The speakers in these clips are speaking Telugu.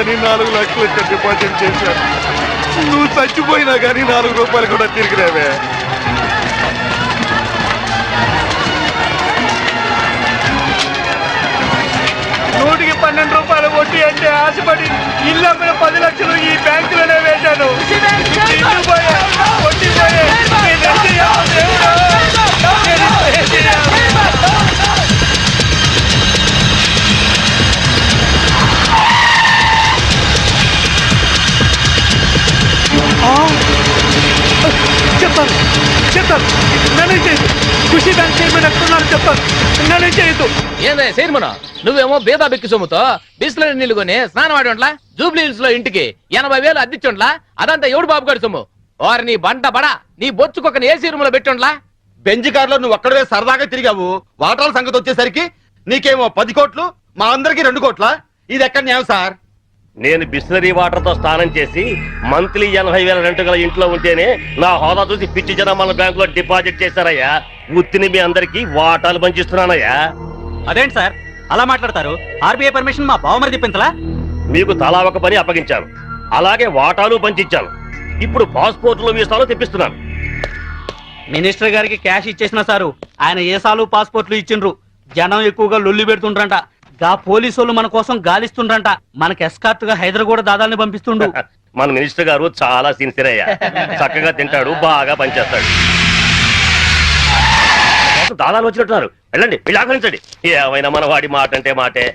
కానీ 4 లక్షలు డిపాజిట్ చేశాను. నువ్వు చచ్చిపోయినా కానీ 4 రూపాయలు కూడా తిరిగి రావే. నూటికి 12 రూపాయలు వడ్డీ అంటే ఆశపడి ఇల్లు అమ్మిన 10 లక్షలు ఈ బ్యాంకులోనే వేశాను. ఇల్లు పోయే, వడ్డీ పోయే. చెప్తాను చెప్తాను నన్ను చేయదు. ఖుషి బ్యాంక్ చైర్మన్ ఎక్కడున్నారు చెప్తాను. నన్ను చేయొద్దు. ఏందా చైర్మన్, నువ్వేమో బేదా బెక్కి సొమ్ముతో బిస్లరీ నీళ్లు కొని స్నానం ఆడి జూబ్లీ హిల్స్ లో ఇంటికి 80,000 అద్దిచ్చుండ్లా. అదంతా ఎవడు బాబు గారి సొమ్ము? వారి నీ బంట బడా నీ బొచ్చుకొక ఏసీ రూమ్ లో పెట్టుండ్లా. బెంజ్ కార్ లో నువ్వు ఒక్కడే సరదాగా తిరిగావు. వాటాల సంగతి వచ్చేసరికి నీకేమో 10 కోట్లు, మా అందరికి 2 కోట్ల. ఇది ఎక్కడ న్యాయం సార్? నేను బిస్లరీ వాటర్ తో స్నానం చేసి మంత్లీ 80,000 రెంట్ గల ఇంట్లో ఉంటేనే నా హోదా చూసి పిచ్చి జనం మన బ్యాంక్ లో డిపాజిట్ చేశారయ్యా. ఉత్తిని మీ అందరికి వాటాలు పంచిస్తున్నానయ్యా. అదేంటి సార్ అలా మాట్లాడతారు? ఆర్బీఐ పర్మిషన్ మా బావమరి చెప్పించలా? మీకు తలా ఒక పని అప్పగించాను, అలాగే వాటాలు పంచిచ్చాను. ఇప్పుడు పాస్పోర్ట్లు వీసాలు తెప్పిస్తున్నాను. మినిస్టర్ గారికి క్యాష్ ఇచ్చేసిన సారు ఆయన ఏసాలు పాస్పోర్ట్లు ఇచ్చిండ్రు. జనం ఎక్కువగా లొల్లి పెడుతుండ్రంట. గా పోలీసులు మన కోసం గాలిస్తుండ్రంట. మనకి ఎస్కార్ట్ గా హైదరాబాద్ దాదాల్ని పంపిస్తుండు. మన మినిస్టర్ గారు చాలా సిన్సియర్ అయ్యా. చక్కగా తింటాడు, బాగా పనిచేస్తాడు. దాదాలు వచ్చినట్టున్నారు, వెళ్ళండి, వీళ్ళు ఆహ్వానించండి. ఏమైనా మన వాడి మాట అంటే మాటే.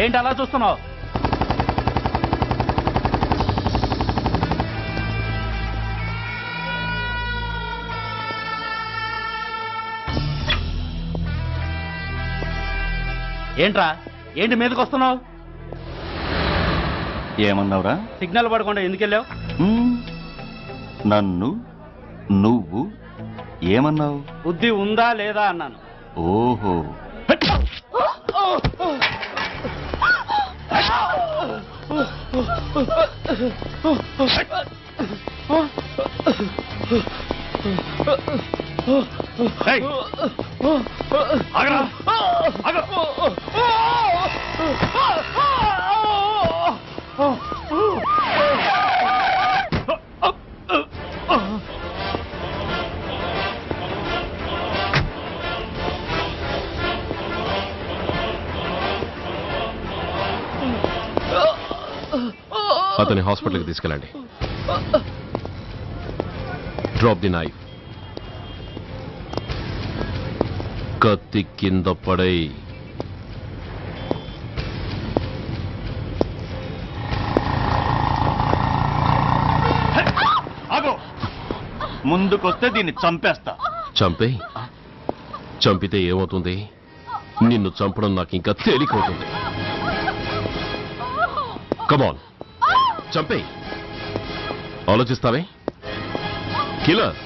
ఏంటి అలా చూస్తున్నావు? ఏంట్రా, ఏంటి మీదకి వస్తున్నావు? ఏమన్నావురా? సిగ్నల్ పడకుండా ఎందుకు వెళ్ళావు? నన్ను నువ్వు ఏమన్నావు? బుద్ధి ఉందా లేదా అన్నాను. ఓహో, అతని హాస్పిటల్కి తీసుకెళ్ళండి. Drop the knife. కత్తి కింద పడై. ఆగో, ముందుకొస్తే దీన్ని చంపేస్తా. చంపే. చంపితే ఏమవుతుంది? నిన్ను చంపడం నాకు ఇంకా తేలికవుతుంది. కమాన్, చంపే. ఆలోచిస్తావే killer.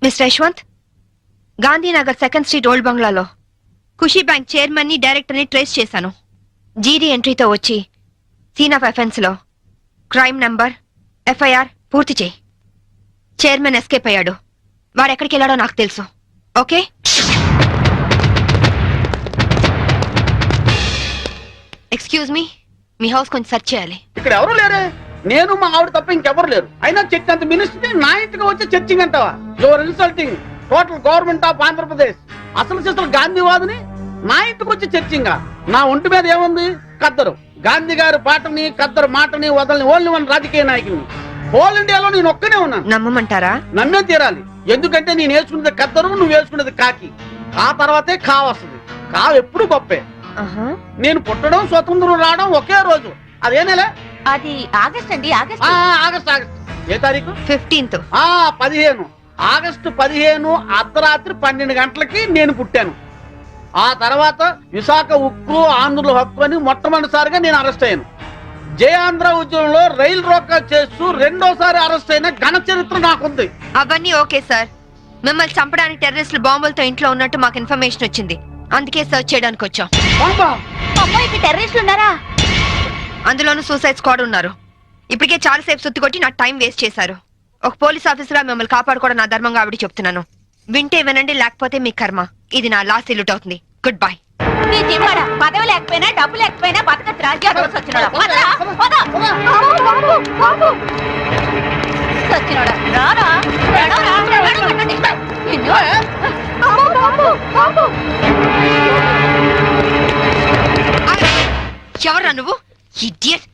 Mister Yashwant, Gandhinagar 2nd street old బంగ్లాలో ఖుషీ బ్యాంక్ చైర్మన్ ని డైరెక్టర్ ని ట్రేస్ చేశాను. జీడీ ఎంట్రీతో వచ్చి సీన్ ఆఫ్ అఫెన్స్ లో క్రైమ్ నంబర్ ఎఫ్ఐఆర్ పూర్తి చేయి. చైర్మన్ ఎస్కేప్ అయ్యాడు. వాడెక్కడికి వెళ్ళాడో నాకు తెలుసు. ఓకే? ఎక్స్క్యూజ్ మీ, మీ హౌస్ కొంచెం సెర్చ్ చేయాలి. ఇక్కడ ఎవరు లేరే. నేను మా ఆవిడ తప్ప ఇంకెవరు లేరు. అయినా చర్చ్ అంత మినిస్ట్రీ నా ఇంటికి వచ్చి చర్చింగ్ అంటావా? Your insulting total government of Andhra Pradesh. అసలు గాంధీవాదిని నా ఇంటికి వచ్చి చర్చింగా? నా ఒంటి మీద ఏముంది? కద్దరు. గాంధీ గారి పాటని కద్దరు మాటని వదలని ఓన్లీ వన్ రాజకీయ నాయకుని. హోల్ ఇండియాలో నేను ఒక్కనే ఉన్నాను. నమ్మమంటారా? నమ్మే తీరాలి. ఎందుకంటే నేను వేసుకున్నది కద్దరు, నువ్వు వేసుకున్నది కాకి. ఆ తర్వాతే కా వస్తుంది. కా ఎప్పుడు గొప్పే. ఆహా. నేను పుట్టడం స్వతంత్రం రావడం ఒకే రోజు. అదే నెల? అది ఆగస్ట్ అండి, ఆగస్ట్. ఆగస్ట్. ఏ తారీఖు? 15th. 15. ఆగస్టు 15 అర్ధరాత్రి 12 గంటలకి నేను పుట్టాను. ఆ తర్వాత విశాఖ ఉక్కు ఆంధ్రుల హక్కు అని మొట్టమొదటిసారిగా నేను అరెస్ట్ అయ్యాను. జయాంధ్ర ఉద్యమంలో రైలు రోకా చేస్తూ రెండోసారి అరెస్ట్ అయిన ఘన చరిత్ర నాకుంది. అవన్నీ ఓకే సార్. మిమ్మల్ని చంపడానికి టెర్రరిస్టులు బాంబులతో ఇంట్లో ఉన్నట్టు మాకు ఇన్ఫర్మేషన్ వచ్చింది. అందుకే సర్చ్ చేయడానికి వచ్చాం. బాంబా? అమ్మో, ఇక్కడ టెర్రరిస్టులు ఉన్నారా? అందులోనూ సూసైడ్ స్క్వాడ్ ఉన్నారు. ఇప్పటికే చాలాసేపు సుత్తి కొట్టి నా టైం వేస్ట్ చేశారు. ఒక పోలీస్ ఆఫీసర్ గా మిమ్మల్ని కాపాడుకోవడం నా ధర్మంగా ఆవిడ చెప్తున్నాను. వింటే వినండి, లేకపోతే మీ కర్మ. ఇది నా లాస్ట్ ఇల్లుట్ అవుతుంది. Good bye. నీ జిమ్మాడ పదవి లేకపోయినా డబ్బు లేకపోయినా బతకచ్చు రాజ్యాలు వచ్చినోడా. సచ్చినోడా రారా, నడవరా, నడవండి. నిన్ను. ఎవరా నువ్వు? ఇడియట్.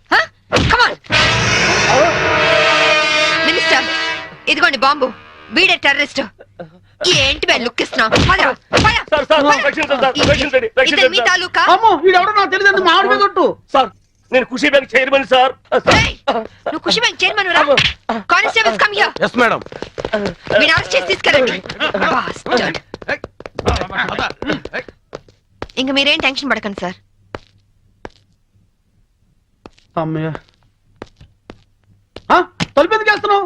కమ్ ఆన్ మినిస్టర్, ఇదిగోండి బాంబు. వీడే టెర్రరిస్ట్. ఏంటి బే లుక్ ఇస్తున్నావు? సార్, సార్, రక్షించండి, సార్, రక్షించండి, ఇతను రక్షించండి, మీ సార్. తాలూకా? అమ్మో, వీడెవడో నాకు తెలియదు. మామిడి మీద కొట్టు. సార్, నేను ఖుషీ బ్యాంక్ చైర్మన్ సార్. ఏయ్, నువ్వు ఖుషి బ్యాంక్ చైర్మన్ రా. Constables come here. Yes madam. వీడిని అరెస్ట్ చేసి తీసుకెళ్ళండి. Bastard. ఇంక మీరేం టెన్షన్ పడకండి సార్. అమ్మయ్య. తలుపు ఎందుకు వేస్తున్నావు?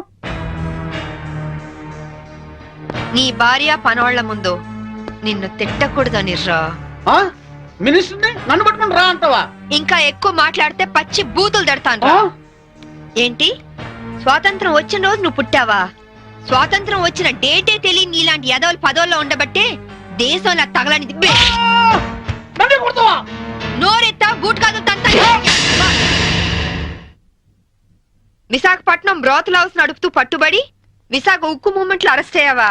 నీ భార్య పనోళ్ల ముందు నిన్ను తిట్టకూడదని రా. మినిస్టర్ని నన్ను పట్టుకుని రా అంటావా? ఇంకా ఎక్కువ మాట్లాడితే పచ్చి బూతులు దడతాను రా. ఏంటి, స్వాతంత్రం వచ్చిన రోజు నువ్వు పుట్టావా? స్వాతంత్రం వచ్చిన డేటే తెలియని నీలాంటి యదవులు పదవుల్లో ఉండబట్టే దేశంలో తగలనిది. నోరెత్తా బూట్ కాదు తంతా. విశాఖపట్నం బ్రాతల్ హౌస్ నడుపుతూ పట్టుబడి విశాఖ ఉక్కు మూవ్మెంట్ లో అరెస్ట్ అయ్యావా?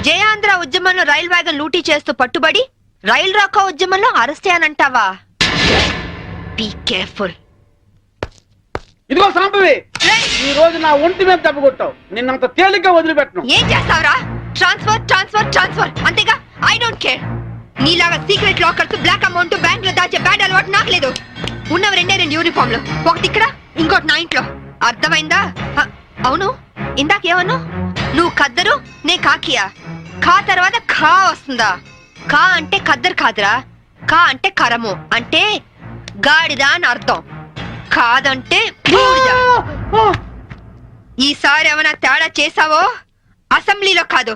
జయాంధ్ర ఉద్యమంలో రైల్ వ్యాగన్ లూటీ చేస్తూ పట్టుబడి రైల్ రాకా ఉద్యమంలో అరెస్ట్ అయ్యానంటావా? Be careful. ఇదిగో సాంబవి, ఈ రోజు నా ఒంటి మీద దెబ్బ కొట్టావు. నిన్నంత తేలిగ్గా వదిలిపెట్టను. ఏం చేస్తావురా? ట్రాన్స్ఫర్ ట్రాన్స్ఫర్ ట్రాన్స్ఫర్ అంతేగా. I don't care. నీలాగా secret lockers, black amount bank లో దాచే బ్యాడ్ అలవాటు నాకు లేదు. ఉన్నవి 2 యూనిఫామ్లు, ఒకటి ఇక్కడ, ఇంకోటి నా ఇంట్లో. అర్థమైందా? అవును, ఇందాకేమన్నా? నువ్వు కద్దరు, నే కాకియా. కా తర్వాత ఖా వస్తుందా? కా అంటే కద్దరు కాదురా. కా అంటే కరము, అంటే గాడిద అని అర్థం. కాదంటే బూడిద. ఈసారి ఏమైనా తేడా చేసావో అసెంబ్లీలో కాదు,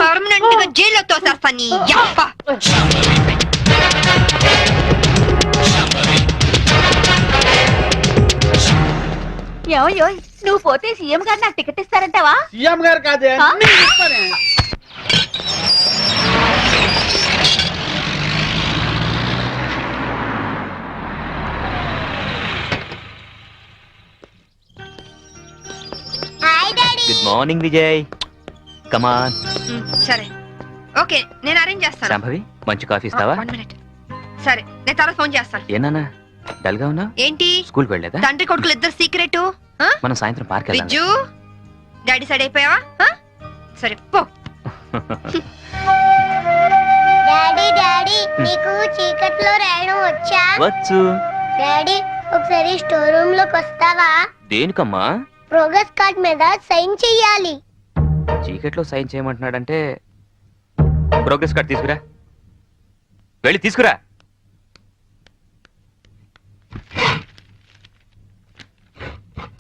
పర్మనెంట్ గా జైల్లో తోసేస్తా నీ యప్ప. ఏమయ్యో, నువ్వు పోతే సీఎం గారు నాకు టికెట్ ఇస్తారంటావా? సీఎం గారు కాదే, నేను ఇస్తానే. Good morning Vijay. కమాన్. సరే, ఓకే, నేను అరేంజ్ చేస్తాను. శాంభవి, మంచి కాఫీ ఇస్తావా? 1 minute. సరే, నేను తర్వాత ఫోన్ చేస్తాను. ఏనా డల్ గా ఉన్నా? ఏంటి, స్కూల్ వెళ్ళలేదా? తండ్రి కొడుకులు ఇద్దరు సీక్రెట్? మనం సాయంత్రం పార్క్ వెళ్దాం. విజ్జు, డాడీ సైడ్ అయిపోయావా? సరే పో. డాడీ డాడీ, నీకు చీకట్లో రాయడం వచ్చా? వచ్చు. డాడీ, ఒకసారి స్టోర్ రూమ్ లోకి వస్తావా? దేనికమ్మా? ప్రోగ్రెస్ కార్డ్ మీద సైన్ చెయ్యాలి. చీకట్లో సైన్ చేయమంటున్నాడంటే ప్రోగ్రెస్ కార్డ్ తీసుకురా. వెళ్ళి తీసుకురా.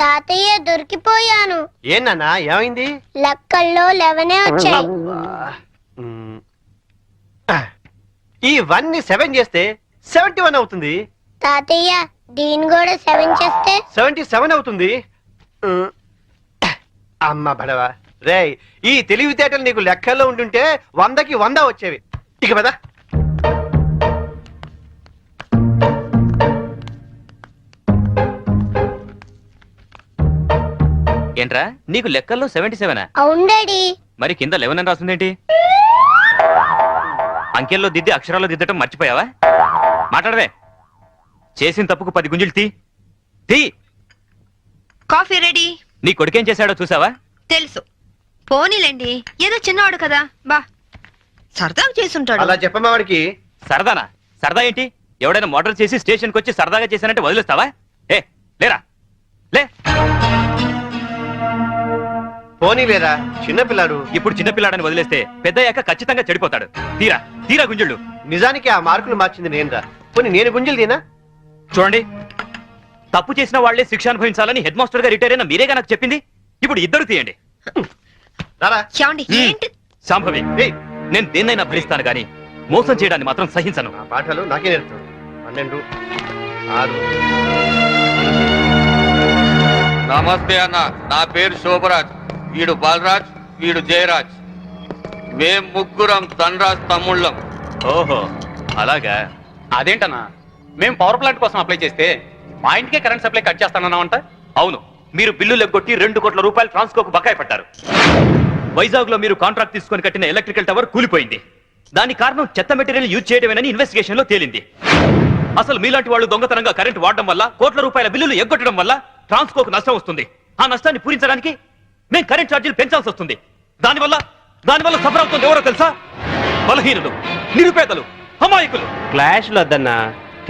తాతయ్య, దొరికిపోయాను. ఏనా ఏమైంది? లెక్కల్లో 11 వచ్చాయి. ఈ 1 ని 7 చేస్తే 71 అవుతుంది. తాతయ్య, దీని కూడా 7 చేస్తే 77 అవుతుంది. అమ్మ బడవా రేయ్, ఈ తెలివితేటలు నీకు లెక్కల్లో ఉంటుంటే 100కి 100 వచ్చేవి. ఇక పద. ఏంట్రా, నీకు లెక్కల్లో 77? అవును డాడీ. మరి కింద 11 అని రాస్తుందేంటి? అంకెల్లో దిద్ది అక్షరాల్లో దిద్దటం మర్చిపోయావా? మాట్లాడవే. చేసిన తప్పుకు 10 గుంజులు తీ. Coffee ready. నీ కొడుకేం చేశాడో చూసావా? తెలుసు. పోనీలేండి, ఏదో చిన్నవాడు కదా. బా సరదాగా చేసుంటాడు. అలా చెప్పమ్మా వాడికి. సరదానా? సరదా ఏంటి? ఎవడైనా మర్డర్ చేసి స్టేషన్కి వచ్చి సరదాగా చేశానంటే వదిలేస్తావా? ఏ లేరా, లే. పోనీ లేదా చిన్నపిల్లాడు. ఇప్పుడు చిన్నపిల్లాడని వదిలేస్తే పెద్దయ్యాక ఖచ్చితంగా చెడిపోతాడు. తీరా తీరా గుంజుళ్ళు. నిజానికి ఆ మార్కులు మార్చింది నేనురా. పోనీ నేను గుంజలు తీనా? చూడండి, తప్పు చేసిన వాళ్లే శిక్ష అనుభవించాలని హెడ్ మాస్టర్ గా రిటైర్ అయిన మీరేగా నాకు చెప్పింది. ఇప్పుడు ఇద్దరు తీయండి. రారా. ఏమండి, ఏంటి? శాంభవి, నేను దేన్నైనా భరిస్తాను గాని మోసం చేయడాన్ని మాత్రం సహించను. ఆ పాఠాలు నాకే నేర్పుతాడు. 12, 6. నమస్తే అన్న, నా పేరు శోభరాజ్, వీడు బాలరాజ్, వీడు జయరాజ్. మేం ముగ్గురం ధనరాజ్ తమ్ముళ్ళం. ఓహో అలాగా. అదేంటన్నా, మేము పవర్ ప్లాంట్ కోసం అప్లై చేస్తే మా ఇంటికే కరెంట్ సప్లై కట్ చేస్తానన్నావంట. అవును, మీరు బిల్లు లెగ్గొట్టి 2 కోట్ల రూపాయలు ట్రాన్స్కోకు బకాయి పట్టారు. వైజాగ్ లో మీరు కాంట్రాక్ట్ తీసుకొని కట్టిన ఎలక్ట్రికల్ టవర్ కూలిపోయింది. దాని కారణం చెత్త మెటీరియల్ యూజ్ చేయడమేనని ఇన్వెస్టిగేషన్ లో తేలింది. అసలు మీలాంటి వాళ్ళు దొంగతనంగా కరెంట్ వాడడం వల్ల, కోట్ల రూపాయల బిల్లులు ఎగ్గొట్టడం వల్ల ట్రాన్స్కోకు నష్టం వస్తుంది. ఆ నష్టాన్ని పూరించడానికి మేము కరెంట్ ఛార్జీలు పెంచాల్సి వస్తుంది. దానివల్ల సఫర్ అవుతుంది ఎవరో తెలుసా? బలహీనులు, నిరుపేదలు, అమాయకులు. క్లాష్ లో వద్దన్నా,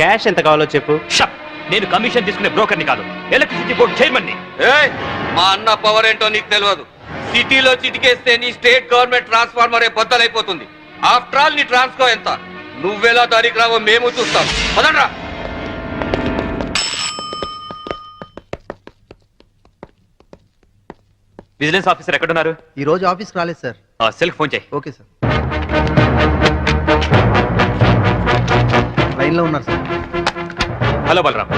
క్యాష్ ఎంత కావాలో చెప్పు. షప్. నేను కమిషన్ తీసుకునే బ్రోకర్ని కాదు, ఎలక్ట్రిసిటీ బోర్డు చైర్మన్ ని. ఏయ్, మా అన్న పవర్ ఏంటో నీకు తెలియదు. సిటీలో చిటికేస్తే నీ స్టేట్ గవర్నమెంట్ ట్రాన్స్ఫార్మరే బద్దలైపోతుంది. ఆఫ్టర్ ఆల్ నీ ట్రాన్స్కో ఎంత? నువ్వెలా దారికి రావో మేము చూస్తాం. పదండ్రా. విజిలెన్స్ ఆఫీసర్ ఎక్కడున్నారు? ఈ రోజు ఆఫీస్కి రాలేదు సార్. సెల్ఫ్ ఫోన్ చేయి. Okay sir. లైన్ లో ఉన్నారు సార్. హలో బలరాం,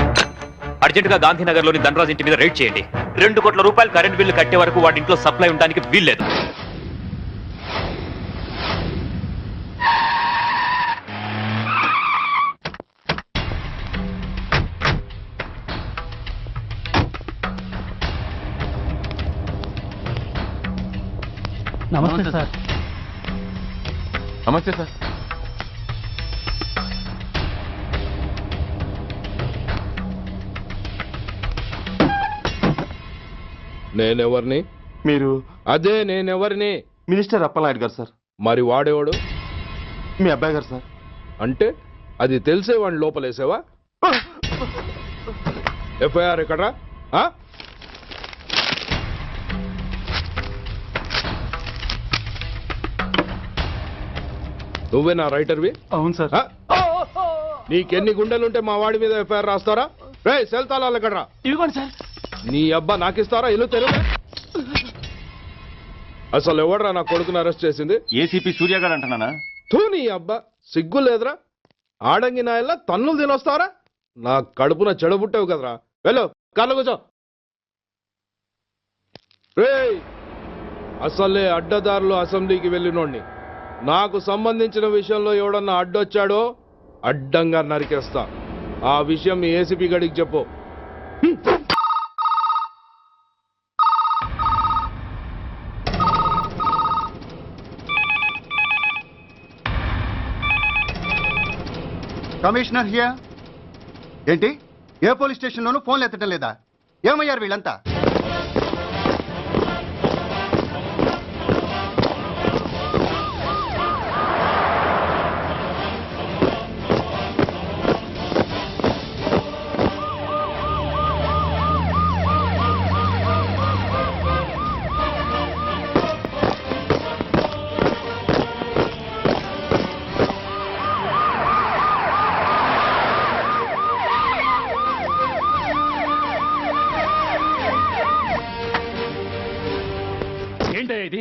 అర్జెంట్ గా గాంధీనగర్ లోని ధనరాజ్ ఇంటి మీద రైడ్ చేయండి. 2 కోట్ల రూపాయలు కరెంట్ బిల్లు కట్టే వరకు వాడి ఇంట్లో సప్లై ఉండడానికి వీల్లేదు. నమస్తే సార్. నమస్తే సార్. నేనెవరిని? మీరు అదే నేనెవరిని? మినిస్టర్ అప్పలనాయుడు గారు సార్. మరి వాడేవాడు? మీ అబ్బాయి గారు సార్. అంటే అది తెలిసే వాడిని లోపలేసావా? ఎఫ్ఐఆర్ ఎక్కడ్రా? ఆ? నువ్వే నా రైటర్వి? అవును సార్. ఆ? నీకెన్ని గుండెలుంటే మా వాడి మీద ఎఫ్ఐఆర్ రాస్తారా? రే సెల్ తాళాలు ఎక్కడ్రా? ఇవ్వండి సార్. నీ అబ్బా నాకిస్తారా? ఇల్లు తెరువు. అసలు ఎవడ్రా నా కొడుకుని అరెస్ట్ చేసింది? ఏసీపీ సూర్య గారు అంటున్నానా? తూ నీ అబ్బా సిగ్గు లేదురా? ఆడంగి నాయల్లా తన్నులు తినొస్తారా? నా కడుపున చెడబుట్టావు కదరా. వెళ్ళు కార్లో కూర్చో. రేయ్, అసలే అడ్డదారులు అసెంబ్లీకి వెళ్ళినోడిని. నాకు సంబంధించిన విషయంలో ఎవడన్నా అడ్డొచ్చాడో అడ్డంగా నరికేస్తా. ఆ విషయం మీ ఏసీపీ గడికి చెప్పు. Commissioner here. ఏంటి, ఏ పోలీస్ స్టేషన్లోనూ ఫోన్లు ఎత్తడం లేదా? ఏమయ్యారు వీళ్ళంతా? ఇది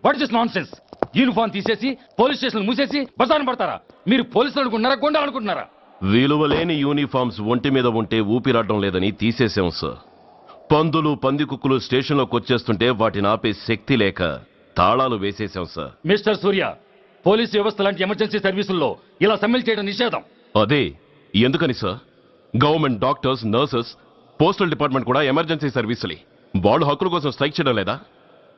వాట్ ఇస్ నాన్సెన్స్? యూనిఫామ్ తీసేసి పోలీస్ స్టేషన్ మూసేసి బజారు పడతారా? మీరు పోలీసులు అనుకుంటున్నారా, కొండ అనుకుంటున్నారా? విలువలేని యూనిఫామ్స్ ఒంటి మీద ఉంటే ఊపిరాడడం లేదని తీసేసాం సార్. పందులు పందికుక్కులు స్టేషన్లోకి వచ్చేస్తుంటే వాటిని ఆపే శక్తి లేక తాళాలు వేసేసాం సార్. మిస్టర్ సూర్య, పోలీస్ వ్యవస్థ లాంటి ఎమర్జెన్సీ సర్వీసుల్లో ఇలా సమ్మెలు చేయడం నిషేధం. అదే ఎందుకని sir? Government doctors, nurses, postal department కూడా ఎమర్జెన్సీ సర్వీసులే. వాళ్ళు హక్కుల కోసం స్ట్రైక్ చేయడం లేదా?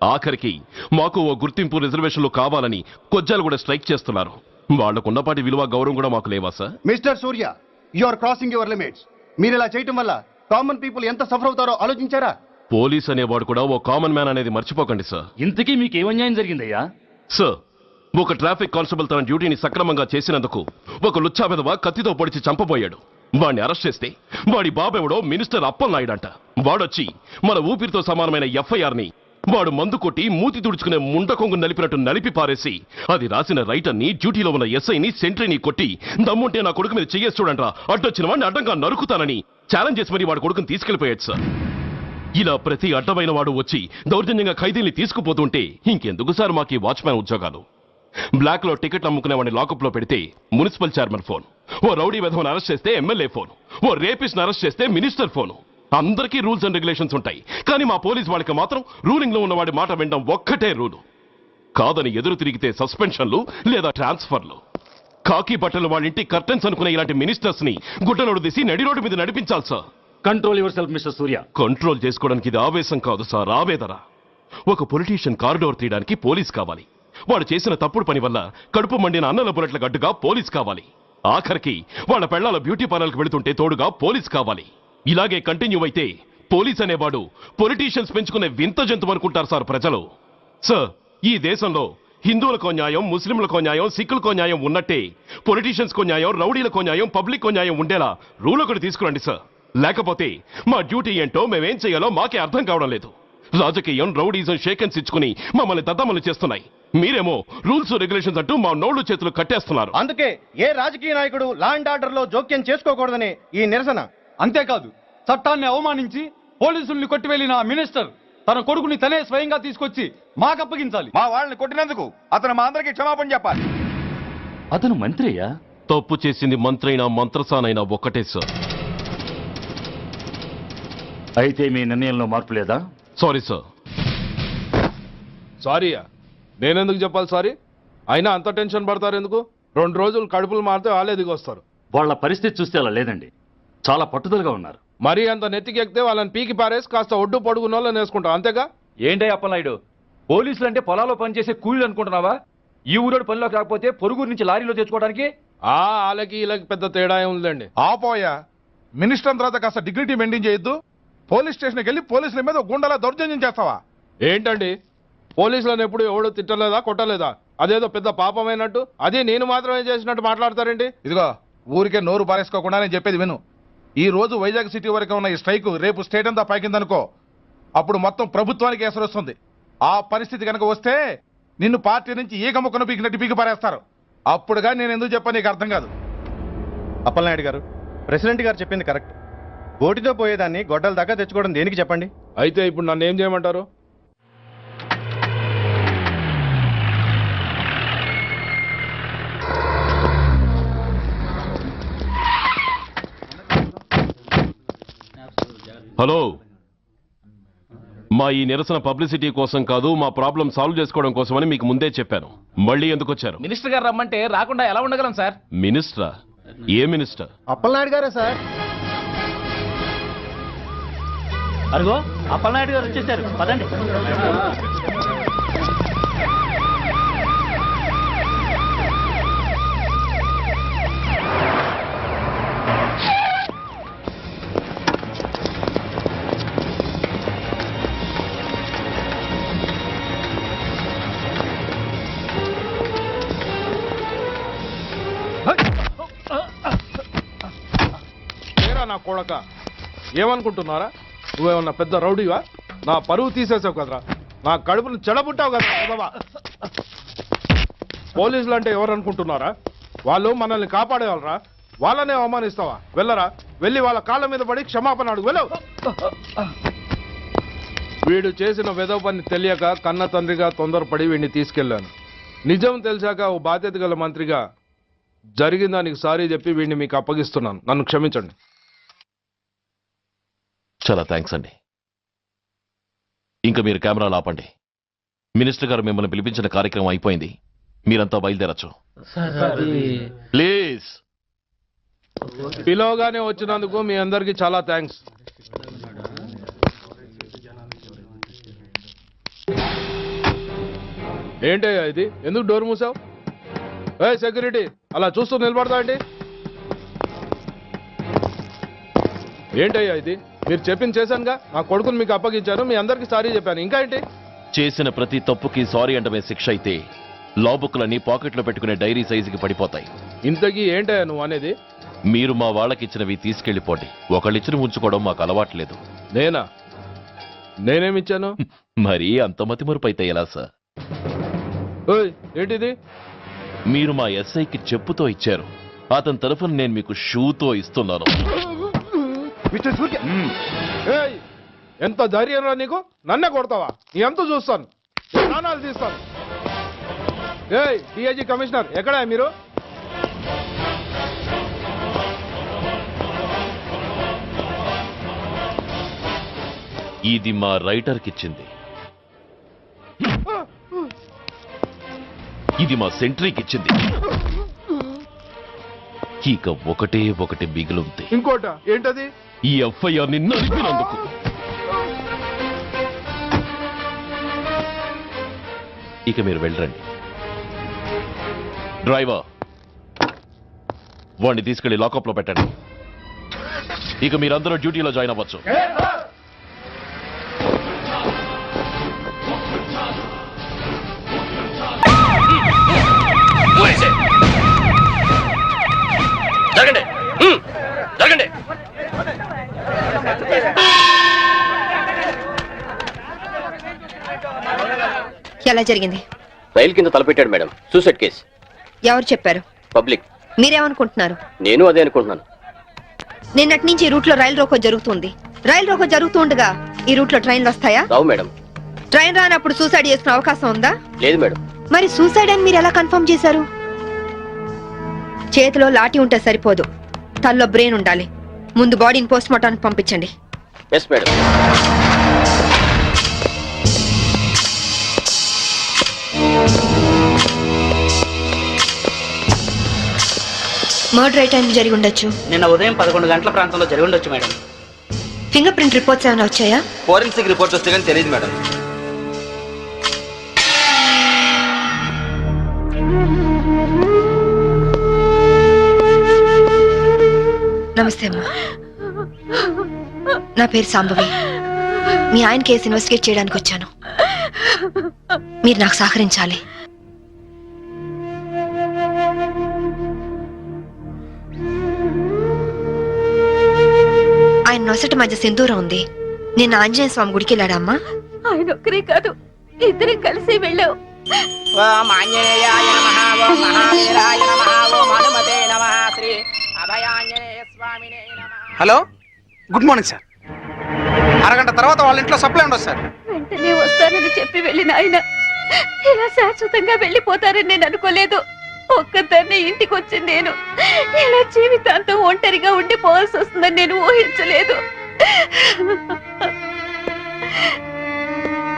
ఆఖరికి మాకు ఓ గుర్తింపు రిజర్వేషన్లు కావాలని కొజ్జాలు కూడా స్ట్రైక్ చేస్తున్నారు. వాళ్లకున్నపాటి విలువ గౌరవం కూడా మాకు లేవా sir? Mister Surya, you are crossing your limits. మీరు ఇలా చేయటం వల్ల కామన్ పీపుల్ ఎంత సఫర్ అవుతారో ఆలోచించారా? పోలీస్ అనేవాడు కూడా ఓ కామన్ మ్యాన్ అనేది మర్చిపోకండి సార్. ఇంతకీ మీకు ఏమన్యాయం జరిగిందయ్యా? సార్, ఒక ట్రాఫిక్ కానిస్టేబుల్ తన డ్యూటీని సక్రమంగా చేసినందుకు ఒక లుచ్చా విధవ కత్తితో పొడిచి చంపబోయాడు. వాడిని అరెస్ట్ చేస్తే వాడి బాబెవడో మినిస్టర్ అప్పలనాయుడంట. వాడొచ్చి మన ఊపిరితో సమానమైన ఎఫ్ఐఆర్ని వాడు మందు కొట్టి మూతి తుడుచుకునే ముండకొంగు నలిపినట్టు నలిపి పారేసి అది రాసిన రైటర్ని, డ్యూటీలో ఉన్న ఎస్ఐని, సెంట్రీని కొట్టి దమ్ముంటే నా కొడుకు మీద చెయ్యేసి చూడంట్రా, అడ్డొచ్చిన వాడిని అడ్డంగా నరుకుతానని ఛాలెంజ్ చేసి మరి వాడు కొడుకుని తీసుకెళ్లిపోయాడు సార్. ఇలా ప్రతి అడ్డమైన వాడు వచ్చి దౌర్జన్యంగా ఖైదీల్ని తీసుకుపోతుంటే ఇంకెందుకు సార్ మాకు ఈ వాచ్మ్యాన్ ఉద్యోగాలు? బ్లాక్ లో టికెట్లు అమ్ముకునే వాడిని లాకప్ లో పెడితే మున్సిపల్ చైర్మన్ ఫోన్, ఓ రౌడీ విధవను అరెస్ట్ చేస్తే ఎమ్మెల్యే ఫోన్, ఓ రేపిస్ట్ అరెస్ట్ చేస్తే మినిస్టర్ ఫోను. అందరికీ రూల్స్ అండ్ రెగ్యులేషన్స్ ఉంటాయి, కానీ మా పోలీస్ వాళ్ళకి మాత్రం రూలింగ్ లో ఉన్న వాడి మాట వినడం ఒక్కటే రూలు. కాదని ఎదురు తిరిగితే సస్పెన్షన్లు లేదా ట్రాన్స్ఫర్లు. కాకి బట్టలు వాళ్ళ ఇంటి కర్టెన్స్ అనుకునే ఇలాంటి మినిస్టర్స్ ని గుడ్డలోడు తీసి నడి రోడ్డు మీద నడిపించాలి sir. Control your self mister Surya. Control చేసుకోవడానికి ఇది ఆవేశం కాదు సార్, ఆవేదన. ఒక పొలిటీషియన్ కారిడోర్ తీయడానికి పోలీస్ కావాలి. వాడు చేసిన తప్పుడు పని వల్ల కడుపు మండిన అన్నల బుల్లెట్ల గడ్డుగా పోలీస్ కావాలి. ఆఖరికి వాళ్ళ పెళ్లాల బ్యూటీ పార్లర్కి వెళుతుంటే తోడుగా పోలీస్ కావాలి. ఇలాగే కంటిన్యూ అయితే పోలీస్ అనేవాడు పొలిటీషియన్స్ పెంచుకునే వింత జంతువు అనుకుంటారు సార్ ప్రజలు. సార్, ఈ దేశంలో హిందువులకో న్యాయం, ముస్లింలకో న్యాయం, సిక్కులకో న్యాయం ఉన్నట్టే పొలిటీషియన్స్ కో న్యాయం, రౌడీలకో న్యాయం, పబ్లిక్ కో న్యాయం ఉండేలా రూల్ ఒకటి తీసుకురండి సార్. లేకపోతే మా డ్యూటీ ఏంటో మేమేం చేయాలో మాకే అర్థం కావడం లేదు. రాజకీయం, రౌడీజం షేకెన్స్ ఇచ్చుకుని మమ్మల్ని దద్దమలు చేస్తున్నాయి. మీరేమో రూల్స్ రెగ్యులేషన్స్ అంటూ మా నోళ్లు చేతులు కట్టేస్తున్నారు. అందుకే ఏ రాజకీయ నాయకుడు లా అండ్ ఆర్డర్ లో జోక్యం చేసుకోకూడదని ఈ నిరసన. అంతేకాదు, చట్టాన్ని అవమానించి పోలీసుల్ని కొట్టివెళ్లిన మినిస్టర్ తన కొడుకుని తనే స్వయంగా తీసుకొచ్చి మాకు అప్పగించాలి. మా వాళ్ళని కొట్టినందుకు అతను మా అందరికి క్షమాపణ చెప్పాలి. అతను మంత్రి అయ్యా. తప్పు చేసింది మంత్రైనా మంత్రసానైనా ఒక్కటే సార్. అయితే మీ నిర్ణయంలో మార్పు లేదా? Sorry sir. సారీయా? నేనెందుకు చెప్పాలి సారీ? అయినా అంత టెన్షన్ పడతారు ఎందుకు? 2 రోజులు కడుపులు మారితే వాళ్ళే దిగొస్తారు. వాళ్ళ పరిస్థితి చూస్తే అలా లేదండి, చాలా పట్టుదలగా ఉన్నారు. మరీ అంత నెత్తికెక్కితే వాళ్ళని పీకి పారేసి కాస్త ఒడ్డు పొడుగున్న వాళ్ళని వేసుకుంటాం, అంతేగా? ఏంటే అప్పలనాయుడు, పోలీసులు అంటే పొలాల్లో పనిచేసే కూలీలు అనుకుంటున్నావా? ఈ ఊరోడు పనిలోకి రాకపోతే పొరుగురు నుంచి లారీలో తెచ్చుకోవడానికి వాళ్ళకి వీళ్ళకి పెద్ద తేడా ఉందండి. ఆపోయా, మినిస్టర్ తర్వాత కాస్త డిగ్నిటీ మెయింటైన్ చేయొద్దు. పోలీస్ స్టేషన్కి వెళ్ళి పోలీసుల మీద గుండెలా దౌర్జన్యం చేస్తావా? ఏంటండి, పోలీసులను ఎప్పుడు ఎవడు తిట్టలేదా, కొట్టలేదా? అదేదో పెద్ద పాపమైనట్టు అది నేను మాత్రమే చేసినట్టు మాట్లాడతారేంటి? ఇదిగో, ఊరికే నోరు పారేసుకోకుండా నేను చెప్పేది విను. ఈ రోజు వైజాగ్ సిటీ వరకు ఉన్న ఈ స్ట్రైక్ రేపు స్టేట్ అంతా పైకిందనుకో, అప్పుడు మొత్తం ప్రభుత్వానికి ఎసరు వస్తుంది. ఆ పరిస్థితి కనుక వస్తే నిన్ను పార్టీ నుంచి ఈగ ముక్కను పీకినట్టు పీకి పారేస్తారు. అప్పుడుగా నేను ఎందుకు చెప్పాను నీకు అర్థం కాదు. అప్పలనాయుడు గారు, ప్రెసిడెంట్ గారు చెప్పింది కరెక్ట్. గోటితో పోయేదాన్ని గొడ్డల దాకా తెచ్చుకోవడం దేనికి చెప్పండి? అయితే ఇప్పుడు నన్ను ఏం చేయమంటారు? హలో, మా ఈ నిరసన పబ్లిసిటీ కోసం కాదు, మా ప్రాబ్లం సాల్వ్ చేసుకోవడం కోసమని మీకు ముందే చెప్పాను. మళ్ళీ ఎందుకు వచ్చారు? మినిస్టర్ గారు రమ్మంటే రాకుండా ఎలా ఉండగలం సార్? మినిస్టరా? ఏ మినిస్టర్? అప్పలనాయుడు గారే సార్. అరుగో అప్పలనాయుడు గారు వచ్చేసారు, పదండి. నా కొడక, ఏమనుకుంటున్నారా? నువ్వేమన్నా పెద్ద రౌడీవా? నా పరువు తీసేసావు కదరా, నా కడుపును చెడబుట్టావు కదా. పోలీసులు అంటే ఎవరు అనుకుంటున్నారా? వాళ్ళు మనల్ని కాపాడేవాళ్ళరా? వాళ్ళనే అవమానిస్తావా? వెళ్ళరా, వెళ్ళి వాళ్ళ కాళ్ళ మీద పడి క్షమాపణ అడుగు, వెళ్ళవు. వీడు చేసిన వెధవ పని తెలియక కన్న తండ్రిగా తొందరపడి వీడిని తీసుకెళ్లాను. నిజం తెలిసాక ఓ బాధ్యత గల మంత్రిగా జరిగిన దానికి సారీ చెప్పి వీడిని మీకు అప్పగిస్తున్నాను. నన్ను క్షమించండి. చాలా థ్యాంక్స్ అండి. ఇంకా మీరు కెమెరాలు ఆపండి. మినిస్టర్ గారు మిమ్మల్ని పిలిపించిన కార్యక్రమం అయిపోయింది, మీరంతా బయలుదేరచ్చు ప్లీజ్. పిలవగానే వచ్చినందుకు మీ అందరికీ చాలా థ్యాంక్స్. ఏంటయ్యా ఇది? ఎందుకు డోర్ మూసావు? ఏ సెక్యూరిటీ, అలా చూస్తూ నిలబడతా అండి. ఏంటయ్యా ఇది? మీరు చెప్పింది చేశానుగా, నా కొడుకుని మీకు అప్పగించాను, మీ అందరికీ సారీ చెప్పాను, ఇంకా ఏంటి? చేసిన ప్రతి తప్పుకి సారీ అంటమే శిక్ష అయితే లా బుక్లన్నీ పాకెట్లో పెట్టుకునే డైరీ సైజుకి పడిపోతాయి. ఇంతకీ ఏంటయ్యా నువ్వు అనేది? మీరు మా వాళ్ళకిచ్చినవి తీసుకెళ్లిపోండి. ఒకళ్ళిచ్చిన ఉంచుకోవడం మాకు అలవాట్లేదు. నేనేమిచ్చాను? మరి అంత మతిమరుపు అయితే ఎలా సార్? ఓయ్, ఏంటిది? మీరు మా ఎస్ఐకి చెప్పుతో ఇచ్చారు. అతని తరఫున నేను మీకు షూతో ఇస్తున్నాను. ఏయ్, ఎంత ధైర్యం రా నీకు? నన్నే కొడతావా? నీ ఎంత చూస్తాను, ప్రాణాలు తీస్తాను. ఏయ్ డిఐజీ కమిషనర్, ఎక్కడా మీరు? ఇది మా రైటర్కి ఇచ్చింది. ఇది మా సెంట్రీకి ఇచ్చింది. ఇక ఒకటే ఒకటి మిగిలింది. ఇంకోట ఏంటది? ఈ ఎఫ్ఐఆర్ ని నడిపినందుకు. ఇక మీరు వెళ్ళండి. డ్రైవర్, వాడిని తీసుకెళ్లి లాకప్ లో పెట్టండి. ఇక మీరందరూ డ్యూటీలో జాయిన్ అవ్వచ్చు. జరగండి, జరగండి. ఎలా జరిగింది? రైలు కింద తలపెట్టాడు మేడం. Suicide case. ఎవరు చెప్పారు? పబ్లిక్. మీరేమనుకుంటున్నారు? నేను అదే అనుకుంటున్నాను. నిన్నటి నుంచి ఈ రూట్ లో రైలు రోకో జరుగుతుంది. రైలు రోకో జరుగుతూ ఉండగా ఈ రూట్ లో ట్రైన్లు వస్తాయా? రావు మేడం. ట్రైన్ రానప్పుడు సూసైడ్ చేసుకునే అవకాశం ఉందా? లేదు మేడం. మరి సూసైడ్ అని మీరు ఎలా కన్ఫర్మ్ చేశారు? చేతిలో లాఠీ ఉంటే సరిపోదు, తల్లో బ్రెయిన్ ఉండాలి. ముందు బాడీని పోస్ట్ మార్టానికి పంపించండి. Yes madam. మర్డర్ ఏ టైం జరిగి ఉండొచ్చు? నిన్న ఉదయం 11 గంటల ప్రాంతంలో జరిగి ఉండొచ్చు మేడం. ఫింగర్ ప్రింట్ రిపోర్ట్స్ ఏమైనా వచ్చాయా? ఫోరెన్సిక్ రిపోర్ట్ వస్తే కానీ తెలియదు మేడం. నమస్తే అమ్మా, నా పేరు సాంబవి. మీ ఆయన కేసు ఇన్వెస్టిగేట్ చేయడానికి వచ్చాను. మీరు నాకు సహకరించాలి. ఆయన నొసటి మధ్య సింధూరం ఉంది. నేను ఆంజనేయ స్వామి గుడికి వెళ్ళాడమ్మా. ఆయన ఒక్కరే కాదు, ఇద్దరం కలిసి వెళ్ళావు. Hello, good morning sir. అరగంట తర్వాత వాళ్ళ ఇంట్లో సప్లై ఉండదు సార్. వెంటనే వస్తానని చెప్పి వెళ్ళిన ఆయన ఇలా శాశ్వతంగా వెళ్ళిపోతారని నేను అనుకోలేదు. ఒక్కదాన్ని ఇంటికి వచ్చి నేను ఇలా జీవితాంతం ఒంటరిగా ఉండిపోవాల్సి వస్తుందని నేను ఊహించలేదు.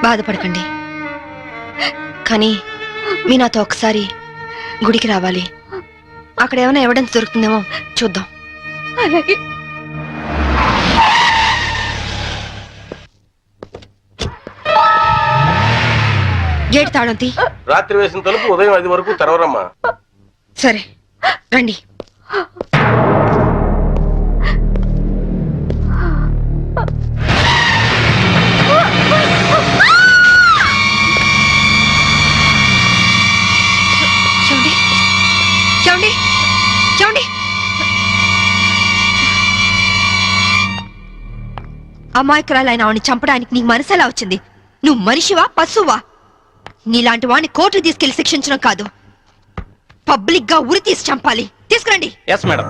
బాధపడకండి, కానీ మీ నాతో ఒకసారి గుడికి రావాలి. అక్కడ ఏమైనా ఎవిడెన్స్ దొరుకుతుందేమో చూద్దాం. అలాగే. గేట్ తాళం తీ. రాత్రి వేసిన తలుపు ఉదయం 5 వరకు తెరవరమ్మా. సరే రండి. చూడండి చూడండి చూడండి. అమాయకురాలైన ఆవిని చంపడానికి నీకు మనసు ఎలా వచ్చింది? నువ్వు మనిషివా పశువా? నీలాంటి వాడిని కోర్టు తీసుకెళ్లి శిక్షించడం కాదు, పబ్లిక్ గా ఉరి తీసి చంపాలి. తీసుకురండి. Yes madam.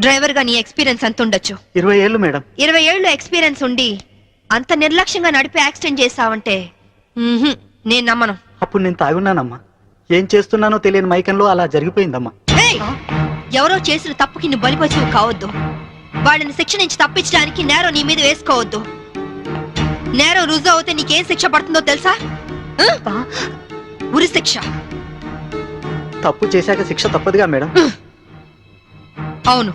డ్రైవర్ గా నీ ఎక్స్పీరియన్స్ ఎంత ఉండొచ్చు? 20 ఏళ్ళు మేడం. 20 ఏళ్ళు ఎక్స్పీరియన్స్ ఉండి అంత నిర్లక్ష్యంగా నడిపి యాక్సిడెంట్ చేసావంటే నేను నమ్మను. అప్పుడు నేను తాగున్నానమ్మా. ఏం చేస్తున్నానో తెలియని మైకంలో అలా జరిగిపోయిందమ్మా. ఏయ్! ఎవరో చేసిన తప్పుకి నువ్వు బలిపశువు కావద్దు. వాళ్ళని శిక్ష నుంచి తప్పించడానికి నేరం నీ మీద వేసుకోవద్దు. నేరం రుజువు అవుతే నీకేం శిక్ష పడుతుందో తెలుసా? ఉరి శిక్ష. తప్పు చేశాక శిక్ష తప్పదుగా మేడం. అవును,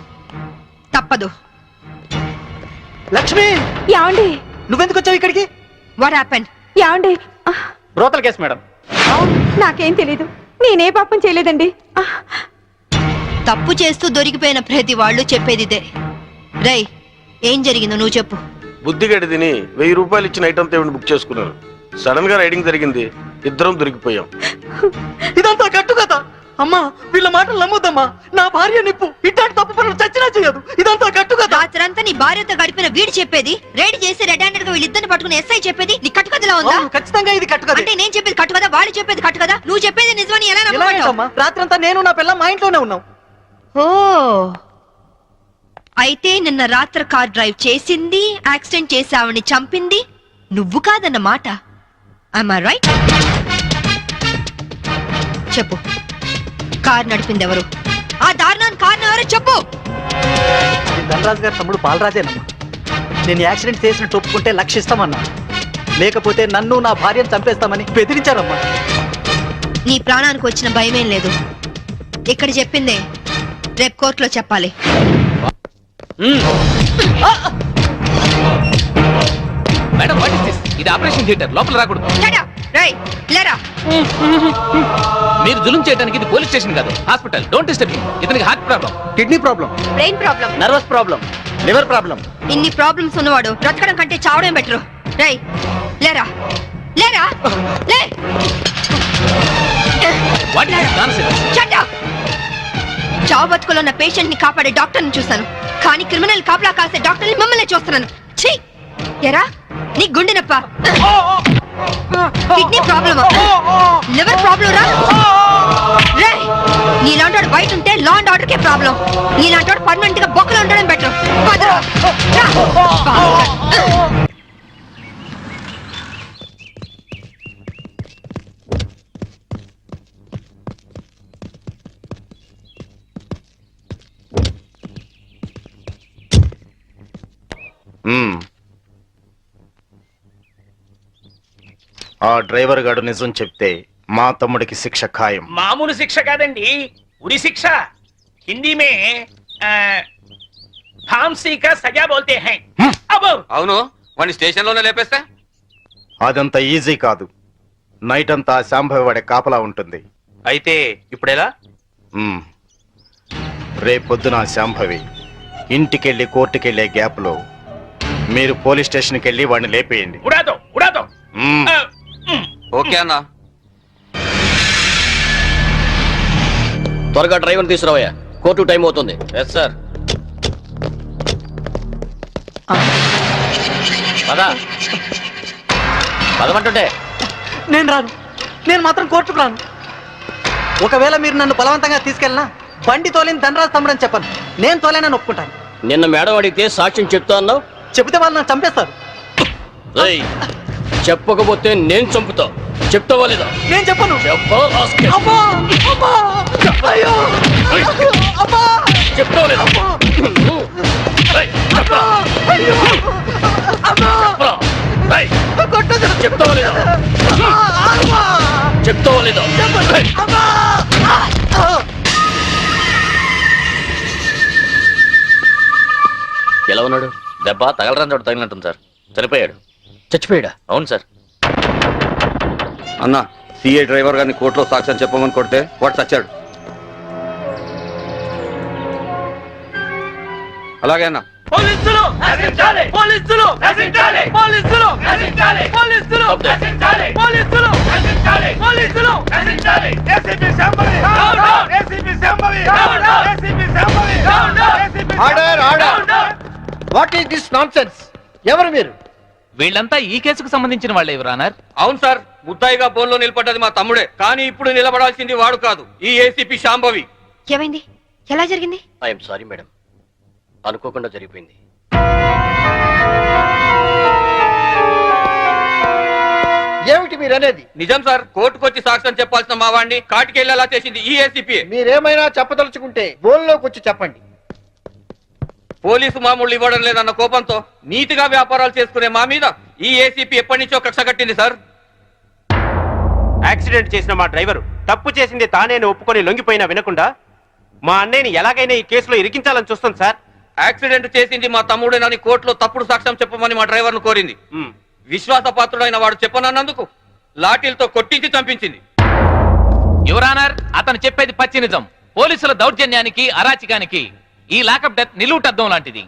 తప్పదు. లక్ష్మి, యాండి నువ్వెందుకు వచ్చావు ఇక్కడికి? What happened? యాండి బ్రోతల్ కేసు మేడం. నాకేం తెలీదు, నేనే పాపం చేయలేదండి. తప్పు చేస్తూ దొరికిపోయిన ప్రతి వాళ్ళు చెప్పేది ఇదే. రై, ఏం జరిగిందో నువ్వు చెప్పు. బుద్ధిగడి తిని 1000 రూపాయలు ఇచ్చిన ఐటమ్ తేవిని బుక్ చేసుకున్నాను. సడన్ గా రైడింగ్ జరిగింది, ఇద్దరం దొరికిపోయాం. ఇదంతా కట్టు కదా అమ్మా, వీళ్ళ మాటలు నమ్మొద్దమ్మా. నా భార్య నిప్పు ఇట్లాంటి తప్పు పనులు చచ్చినా చేయదు. ఇదంతా కట్టు కదా. రాత్రంతా నీ భార్యతో గడిపిన వీడు చెప్పేది, రైడ్ చేసి రెడ్ హ్యాండెడ్ గా వీళ్ళిద్దరిని పట్టుకుని ఎస్ఐ చెప్పేది నీ కట్టు కథలా ఉందా? ఖచ్చితంగా ఇది కట్టు కదా. అంటే నేను చెప్పేది కట్టు కదా, వాళ్ళు చెప్పేది కట్టు కదా. నువ్వు చెప్పేది నిజమని ఎలా నమ్ముకుంటావు? రాత్రంతా నేను నా పిల్ల మా ఇంట్లోనే ఉన్నాం. ఓ, అయితే నిన్న రాత్రి కార్ డ్రైవ్ చేసింది, యాక్సిడెంట్ చేసావని చంపింది నువ్వు కాదన్నమాట. Am I right? చెప్పు, కార్ నడిపింది ఎవరు? ఆ దారుణాన్ని కారణం ఎవరో చెప్పు. ధనరాజు గారి తమ్ముడు బాలరాజేనమ్మా. నేను యాక్సిడెంట్ చేసినట్టు ఒప్పుకుంటే లక్షిస్తామన్నా, లేకపోతే నన్ను నా భార్యను చంపేస్తామని బెదిరించారమ్మా. నీ ప్రాణానికి వచ్చిన భయమేం లేదు. ఇక్కడ చెప్పిందే రేపు కోర్టులో చెప్పాలి. Madam what is this? ఇది ఆపరేషన్ థియేటర్, లోపల రాకూడదు. మీరు జులుం చేయడానికి ఇది పోలీస్ స్టేషన్ కాదు, హాస్పిటల్. Don't disturb him. ఇతనికి heart problem, kidney problem, brain problem, nervous problem, liver problem. ఇన్ని ప్రాబ్లమ్స్ ఉన్నవాడు బ్రతకడం కంటే చావడం బెటర్. రై లేరా, లేరా, లే. What is this nonsense? Shut up! చావు బతుకులో ఉన్న పేషెంట్ ని కాపాడే డాక్టర్ ని చూస్తాను, కానీ క్రిమినల్ కాపలా కాసే డాక్టర్ ని మిమ్మల్ని చూస్తున్నాను. ఛీ! ఎరా నీ గుండె నొప్ప, కిడ్నీ ప్రాబ్లమా, లివర్ ప్రాబ్లం రా. రేయ్, నీలాంటి బయట ఉంటే law and order K problem. నీలాంటి పర్మనెంట్ గా బొక్కలు ఉండడం బెటర్. ఆ డ్రైవర్ గాడు నిజం చెప్తే మా తమ్ముడికి శిక్ష ఖాయం. మామూలు శిక్ష కాదండి, ఉరి శిక్ష. హిందీ మే ఫాంసీ కా సజా బోల్తే హై. అబ్బో, అవును, వాడిని స్టేషన్ లోనే లేపేస్తా. అదంత ఈజీ కాదు. నైట్ అంతా శాంభవి వాడే కాపలా ఉంటుంది. అయితే ఇప్పుడెలా? రేపొద్దున శాంభవి ఇంటికెళ్ళి కోర్టుకెళ్లే గ్యాప్ లో మీరు పోలీస్ స్టేషన్కి వెళ్ళి వాడిని లేపేయండి. ఉడాదో ఉడాదో. ఓకే అన్న. త్వరగా డ్రైవర్ తీసుకురావయ్యా, కోర్టు టైం అవుతుంది. Yes sir. పదా పదమంటుంటే. నేను రాను, నేను మాత్రం కోర్టుకు రాను. ఒకవేళ మీరు నన్ను బలవంతంగా తీసుకెళ్ళినా బండి తోలేని ధనరాజు తమ్ముడని చెప్పను. నేను తోలేనని ఒప్పుకుంటాను. నిన్న మేడం అడిగితే సాక్ష్యం చెప్తా అన్నావు. చెబితే వాళ్ళు నన్ను చంపేస్తారు. చెప్పకపోతే నేను చంపుతా. చెప్తావా లేదా? నేను చెప్పను. చెప్తావా లేదా? చెప్తావా లేదా? చెప్తావా లేదా? ఎలా ఉన్నాడు? దెబ్బ తగలరాని చోట తగిలినట్టుంది సార్. చనిపోయాడు. చచ్చిపోయాడా? అవును సార్. అన్న, సిఐ డ్రైవర్ గారిని కోర్టులో సాక్ష్యం చెప్పమని కొడితే వాడు చచ్చాడు. అలాగే అన్న. పోలీసులు నశించాలి! పోలీసులు నశించాలి! పోలీసులు నశించాలి! పోలీసులు నశించాలి! పోలీసులు నశించాలి! పోలీసులు నశించాలి! ACP Shambhavi down down! ACP Shambhavi down down! ACP Shambhavi down down! ACP order order. What is this nonsense? ఎవరు మీరు? వీళ్ళంతా ఈ కేసుకు సంబంధించిన వాళ్ళే యువరానర్. అవును సార్, ముద్దాయిగా బోన్లో నిలబడ్డది మా తమ్ముడే, కానీ ఇప్పుడు నిలబడాల్సింది వాడు కాదు, ఈ ఏసీపీ శాంభవి. ఏమైంది? ఎలా జరిగింది? ఐఎమ్ సారీ మేడం, అనుకోకుండా జరిగిపోయింది. ఏమిటి మీరు అనేది? నిజం సార్, కోర్టుకొచ్చి సాక్ష్యం చెప్పాల్సిన మా వాడిని కాటికెళ్ళేలా చేసింది ఈ ఏసీపీ. మీరేమైనా చెప్పదలుచుకుంటే బోన్లోకి వచ్చి చెప్పండి. పోలీసు మామూలు ఇవ్వడం లేదన్న కోపంతో నీతిగా వ్యాపారాలు చేసుకునే మా మీద ఈ ఏసీపీ ఎప్పటి నుంచో కక్ష కట్టింది సార్. యాక్సిడెంట్ చేసిన మా డ్రైవరు తప్పు చేసింది తానేని ఒప్పుకొని లొంగిపోయినా వినకుండా మా అన్నయ్యని ఎలాగైనా ఈ కేసులో ఇరికించాలని చూస్తుంది సార్. యాక్సిడెంట్ చేసింది మా తమ్ముడేనని కోర్టులో తప్పుడు సాక్ష్యం చెప్పమని మా డ్రైవర్ను కోరింది. విశ్వాసపాత్రుడైన వాడు చెప్పనన్నందుకు లాఠీలతో కొట్టించి చంపించింది. యువరానర్, అతను చెప్పేది పచ్చి నిజం. పోలీసుల దౌర్జన్యానికి, అరాచకానికి ఈ లాకప్ డెత్ నిలువుటద్దం లాంటిది.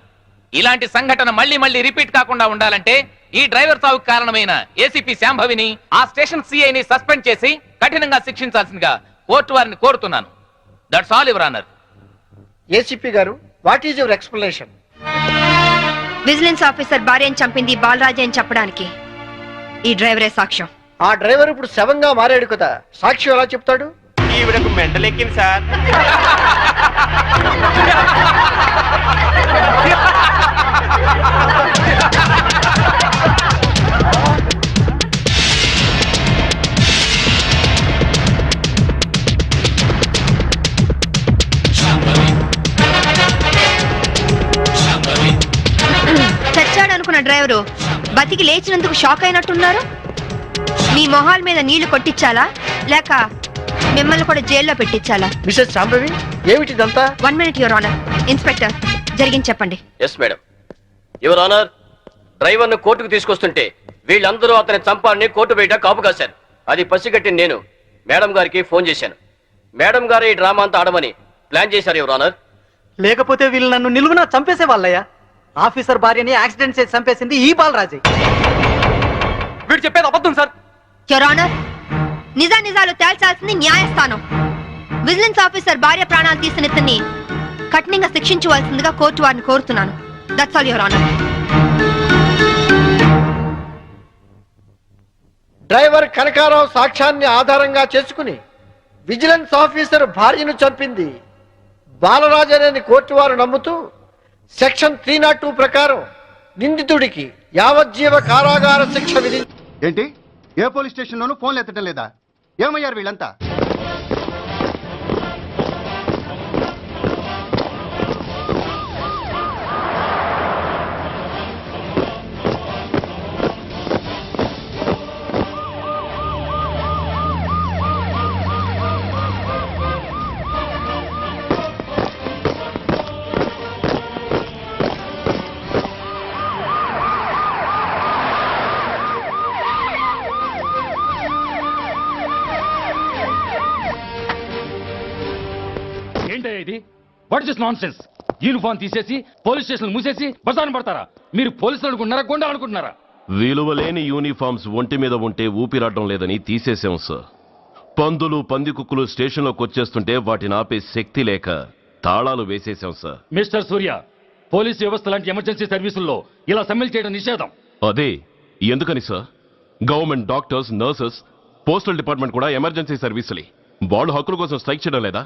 ఇలాంటి సంఘటన మళ్ళీ మళ్ళీ రిపీట్ కాకుండా ఉండాలంటే ఈ డ్రైవర్ సావుకు కారణమైన ఏసీపీ శాంభవిని ఆ స్టేషన్ సిఐని సస్పెండ్ చేసి కఠినంగా శిక్షించాల్సిందిగా కోర్టు వారిని కోరుతున్నాను. That's all your honour. ACP గారు, what is your explanation? Vigilance officer భార్యను చంపింది బాలరాజే అని చెప్పడానికి ఈ డ్రైవరే సాక్ష్యం. ఆ డ్రైవర్ ఇప్పుడు శవంగా మారాడు కదా, సాక్షి ఎలా చెప్తాడు? ఈవిడకు మెంటలెక్కింది సార్. చచ్చాడనుకున్న డ్రైవరు బతికి లేచినందుకు షాక్ అయినట్టున్నారు. మీ మొహాల మీద నీళ్లు కొట్టించాలా లేక మిమ్మల్ని కూడా జైల్లో పెట్టించాలా? మిసెస్ శాంభవి, ఏమిటిదంతా? 1 minute యువర్ ఆనర్. ఇన్స్పెక్టర్, జరిగింది చెప్పండి. Yes madam. యువర్ ఆనర్, డ్రైవర్ను కోర్టుకు తీసుకొస్తుంటే వీళ్ళందరూ అతని చంపాలని కోర్టు బయట కాపు కాశారు. అది పసిగట్టి నేను మేడం గారికి ఫోన్ చేశాను. మేడం గారు ఈ డ్రామా అంతా ఆడమని ప్లాన్ చేశారు యువర్ ఆనర్. లేకపోతే వీళ్ళు నన్ను నిలువునా చంపేసే వాళ్ళయ్యా. ఆఫీసర్ భార్యని యాక్సిడెంట్ చేసి చంపేసింది ఈ బాలరాజే. వీడు చెప్పేది అబద్ధం సార్. యువర్ ఆనర్, నిజాలు తేల్చాల్సింది న్యాయస్థానం. విజిలెన్స్ ఆఫీసర్ భార్య ప్రాణాలు తీసిన ఇతన్ని కఠినంగా శిక్షించవలసిందిగా కోర్టు వారిని కోరుతున్నాను. That's all your honour. Driver Kanakarao సాక్ష్యాన్ని ఆధారంగా చేసుకుని విజిలెన్స్ ఆఫీసర్ భార్యను చంపింది బాలరాజనేని కోర్టు వారు నమ్ముతూ సెక్షన్ 302 ప్రకారం నిందితుడికి యావజ్జీవ కారాగార శిక్ష విధి. ఏంటి, ఏ పోలీస్ స్టేషన్లోనూ ఫోన్లు ఎత్తడం లేదా? ఏమయ్యారు వీళ్ళంతా? ఏంటయ్యా ఇది? What is non sense? Uniform తీసేసి పోలీస్ స్టేషన్ మూసేసి బజారు పడతారా? మీరు పోలీసులు అనుకుంటున్నారా, గుండా అనుకుంటున్నారా? విలువలేని యూనిఫామ్స్ ఒంటి మీద ఉంటే ఊపిరాడడం లేదని తీసేసాం సార్. పందులు పందికుక్కులు స్టేషన్లోకి వచ్చేస్తుంటే వాటిని ఆపే శక్తి లేక తాళాలు వేసేసాం సార్. మిస్టర్ సూర్య, పోలీస్ వ్యవస్థ లాంటి ఎమర్జెన్సీ సర్వీసుల్లో ఇలా సమ్మెలు చేయడం నిషేధం. అదే ఎందుకని sir? Government doctors, nurses, postal department కూడా ఎమర్జెన్సీ సర్వీసులే. వాళ్ళు హక్కుల కోసం స్ట్రైక్ చేయడం లేదా?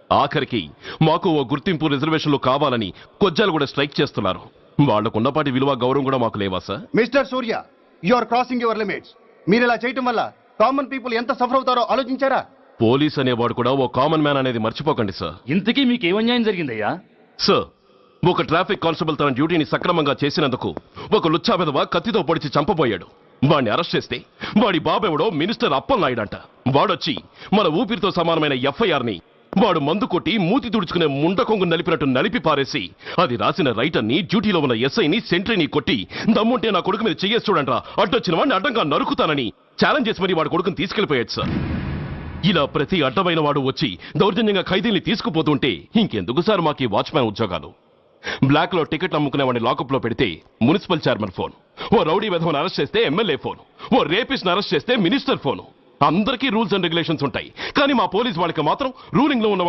ఆఖరికి మాకు ఓ గుర్తింపు రిజర్వేషన్లు కావాలని కొజ్జాలు కూడా స్ట్రైక్ చేస్తున్నారు. వాళ్లకున్నపాటి విలువ గౌరవం కూడా మాకు లేవా sir? Mister Surya, you are crossing your limits. మీరు ఇలా చేయటం వల్ల కామన్ పీపుల్ ఎంత సఫర్ అవుతారో ఆలోచించారా? పోలీస్ అనేవాడు కూడా ఓ కామన్ మ్యాన్ అనేది మర్చిపోకండి సార్. ఇంతకీ మీకు ఏమన్యాయం జరిగిందయ్యా? సార్, ఒక ట్రాఫిక్ కానిస్టేబుల్ తన డ్యూటీని సక్రమంగా చేసినందుకు ఒక లుచ్చా విధవ కత్తితో పొడిచి చంపబోయాడు. వాడిని అరెస్ట్ చేస్తే వాడి బాబెవడో మినిస్టర్ అప్పలనాయుడంట. వాడొచ్చి మన ఊపిరితో సమానమైన ఎఫ్ఐఆర్ ని వాడు మందు కొట్టి మూతి తుడుచుకునే ముండకొంగు నలిపినట్టు నలిపి పారేసి అది రాసిన రైటర్ని, డ్యూటీలో ఉన్న ఎస్ఐని, సెంట్రీని కొట్టి దమ్ముంటే నా కొడుకు మీద చెయ్యేసి చూడంట్రా, అడ్డొచ్చిన వాడిని అడ్డంగా నరుకుతానని ఛాలెంజ్ చేసి మరి వాడి కొడుకుని తీసుకెళ్లిపోయాడు సార్. ఇలా ప్రతి అడ్డమైన వాడు వచ్చి దౌర్జన్యంగా ఖైదీల్ని తీసుకుపోతుంటే ఇంకెందుకు సార్ మాకు వాచ్మ్యాన్ ఉద్యోగాలు? బ్లాక్ లో టికెట్ అమ్ముకునే వాడిని లాకప్ లో పెడితే మున్సిపల్ చైర్మన్ ఫోన్, ఓ రౌడీ విధవను అరెస్ట్ చేస్తే ఎమ్మెల్యే ఫోన్, ఓ రేపిస్ట్ అరెస్ట్ చేస్తే మినిస్టర్ ఫోన్. అందరికీ రూల్స్ అండ్ రెగ్యులేషన్స్ ఉంటాయి, కానీ మా పోలీస్ వాళ్ళకి మాత్రం రూలింగ్ లో ఉన్న